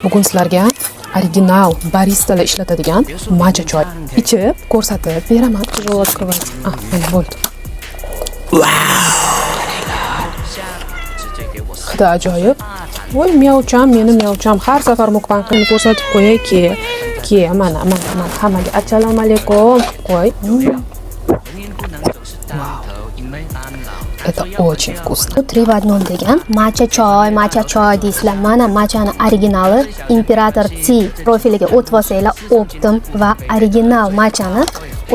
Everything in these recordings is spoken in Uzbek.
Bugun sizlarga original baristalar ishlatadigan matcha choy ichib ko'rsatib beraman. Mana bo'ldi. Hidi ajoyib. Voy miyovcham, meni miyovcham har safar mukbang qilib ko'rsatib qo'yay-ki. Mana hammaga assalomu alaykum. Qo'y. Это очень вкусно. 3 в 1 degan matcha choy deysizlar. Mana matchani originali Imperator Tea profiliga o'tib olsanglar, Optim va original matchani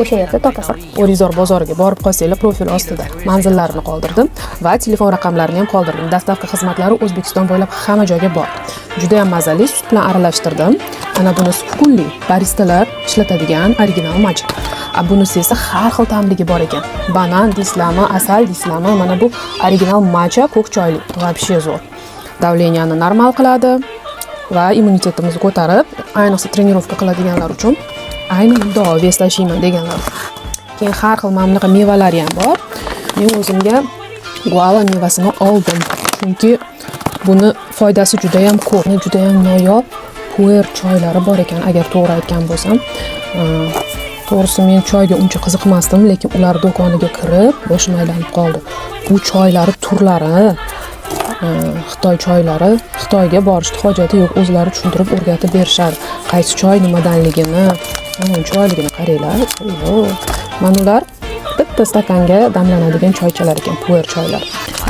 o'sha yerda topasiz. O'rizor bozoriga borib qolsanglar, profil ostida manzillarini qoldirdim va telefon raqamlarini ham qoldirdim. Dastavka xizmatlari O'zbekiston bo'ylab hamma joyga bor. Juda ham mazali, sut bilan aralashtirdim. Ana bunisi kunli baristalar ishlatadigan original matcha. Bunisi esa har xil ta'mligi bor ekan. Banan deysizlarmi, asal deysizlarmi, mana bu original matcha ko'k choyli. Вообще zo'r. Davleniyani normal qiladi va immunitetimizni ko'tarib, ayniqsa trenirovka qiladiganlar uchun ayni muddao veslashiyman deganlar. Keyin har xil mamlaqa mevalari ham bor. Men o'zimga guava mevasini oldim, chunki buni foydasi juda ham ko'p. Juda ham noyob puer choylari bor ekan, agar to'g'ri aytgan bo'lsam. To'g'risi men choyga uncha qiziqmasdim, lekin ular do'koniga kirib boshim aylanib qoldi. Bu choylari turlari, Xitoy choylari, Xitoyga borishga hojati yo'q, o'zlari tushuntirib o'rgatib berishadi. Qaysi choy nimadanligini, choyligini qaranglar. Mana ular bitta stakanga damlanadigan choychalar ekan, puer choylar.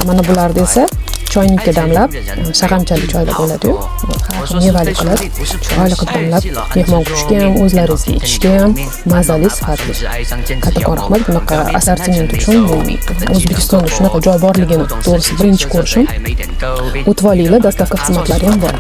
Mana bularda esa choynikka damlab, shag'amchali choylar bo'ladi-yu. Har xil mevali qilib, choyli qilib damlab, mehmon kutishga ham, o'zlaringizga ichishga ham mazali, sifatli. Kattakon rahmat bunaqa assortiment uchun. O'zbekistonda shunaqa joy borligini to'g'risi birinchi ko'rishim. O'tib olinglar, dastavka xizmatlari ham bor.